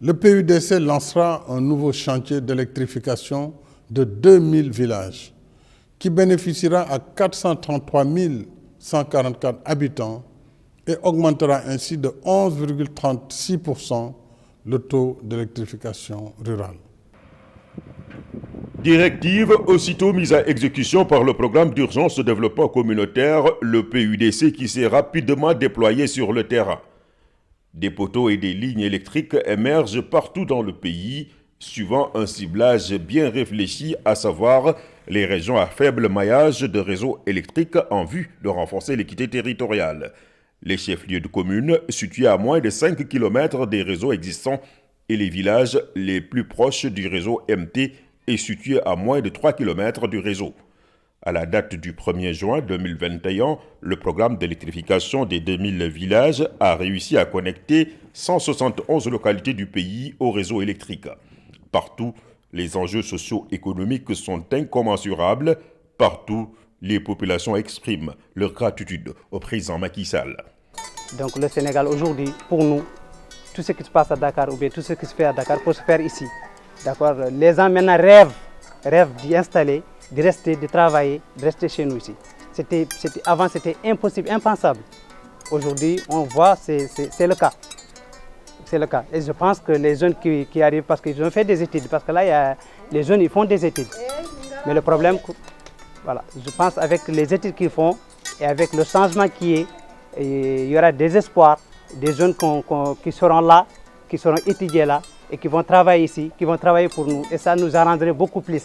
Le PUDC lancera un nouveau chantier d'électrification de 2000 villages qui bénéficiera à 433 144 habitants et augmentera ainsi de 11,36% le taux d'électrification rurale. Directive aussitôt mise à exécution par le programme d'urgence de développement communautaire, le PUDC, qui s'est rapidement déployé sur le terrain. Des poteaux et des lignes électriques émergent partout dans le pays, suivant un ciblage bien réfléchi, à savoir les régions à faible maillage de réseaux électriques en vue de renforcer l'équité territoriale. Les chefs-lieux de communes situés à moins de 5 km des réseaux existants et les villages les plus proches du réseau MT et situés à moins de 3 km du réseau. À la date du 1er juin 2021, le programme d'électrification des 2000 villages a réussi à connecter 171 localités du pays au réseau électrique. Partout, les enjeux socio-économiques sont incommensurables. Partout, les populations expriment leur gratitude au président Macky Sall. Donc le Sénégal aujourd'hui, pour nous, tout ce qui se passe à Dakar ou bien tout ce qui se fait à Dakar peut se faire ici. D'accord. Les gens maintenant rêvent d'y installer, de rester, de travailler, de rester chez nous ici. Avant c'était impossible, impensable. Aujourd'hui, on voit, c'est le cas. C'est le cas. Et je pense que les jeunes qui arrivent, parce qu'ils ont fait des études, parce que là, les jeunes ils font des études. Mais le problème, voilà, je pense avec les études qu'ils font et avec le changement qui est, il y aura des espoirs, des jeunes qui seront là, qui seront étudiés là, et qui vont travailler ici, qui vont travailler pour nous. Et ça nous arrangerait beaucoup plus.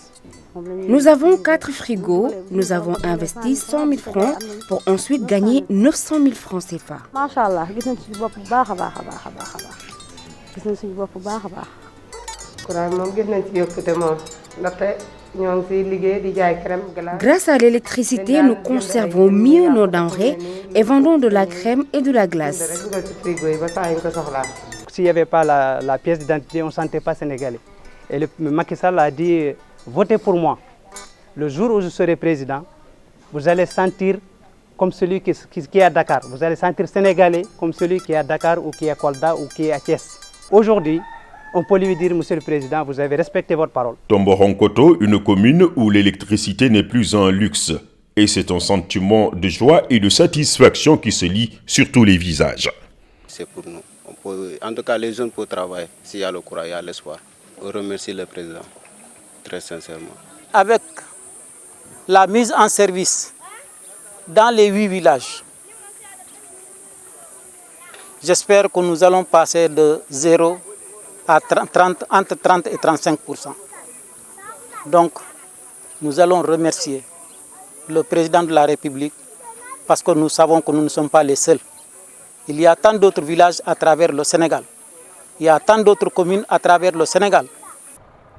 Nous avons 4 frigos, nous avons investi 100 000 francs pour ensuite gagner 900 000 francs CFA. Grâce à l'électricité, nous conservons mieux nos denrées et vendons de la crème et de la glace. S'il n'y avait pas la pièce d'identité, on ne se sentait pas sénégalais. Et Macky Sall a dit, votez pour moi. Le jour où je serai président, vous allez sentir comme celui qui est à Dakar. Vous allez sentir sénégalais comme celui qui est à Dakar ou qui est à Kolda ou qui est à Thiès. Aujourd'hui, on peut lui dire, Monsieur le Président, vous avez respecté votre parole. Tomboronkoto, une commune où l'électricité n'est plus un luxe. Et c'est un sentiment de joie et de satisfaction qui se lit sur tous les visages. C'est pour nous. En tout cas, les jeunes peuvent travailler. S'il y a le courage, il y a l'espoir. On remercie le Président, très sincèrement. Avec la mise en service dans les 8 villages, j'espère que nous allons passer de 0 à 30, entre 30 et 35%. Donc, nous allons remercier le Président de la République parce que nous savons que nous ne sommes pas les seuls. Il y a tant d'autres villages à travers le Sénégal. Il y a tant d'autres communes à travers le Sénégal.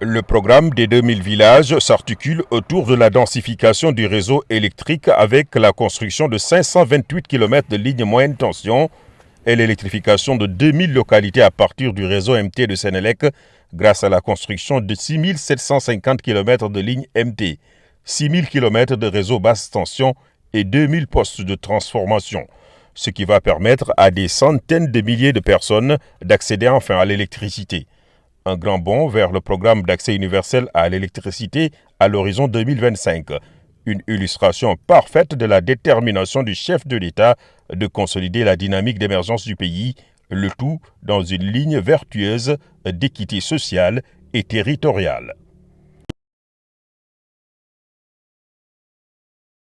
Le programme des 2000 villages s'articule autour de la densification du réseau électrique avec la construction de 528 km de lignes moyenne tension et l'électrification de 2000 localités à partir du réseau MT de Sénélec grâce à la construction de 6750 km de lignes MT, 6000 km de réseau basse tension et 2000 postes de transformation, ce qui va permettre à des centaines de milliers de personnes d'accéder enfin à l'électricité. Un grand bond vers le programme d'accès universel à l'électricité à l'horizon 2025. Une illustration parfaite de la détermination du chef de l'État de consolider la dynamique d'émergence du pays, le tout dans une ligne vertueuse d'équité sociale et territoriale.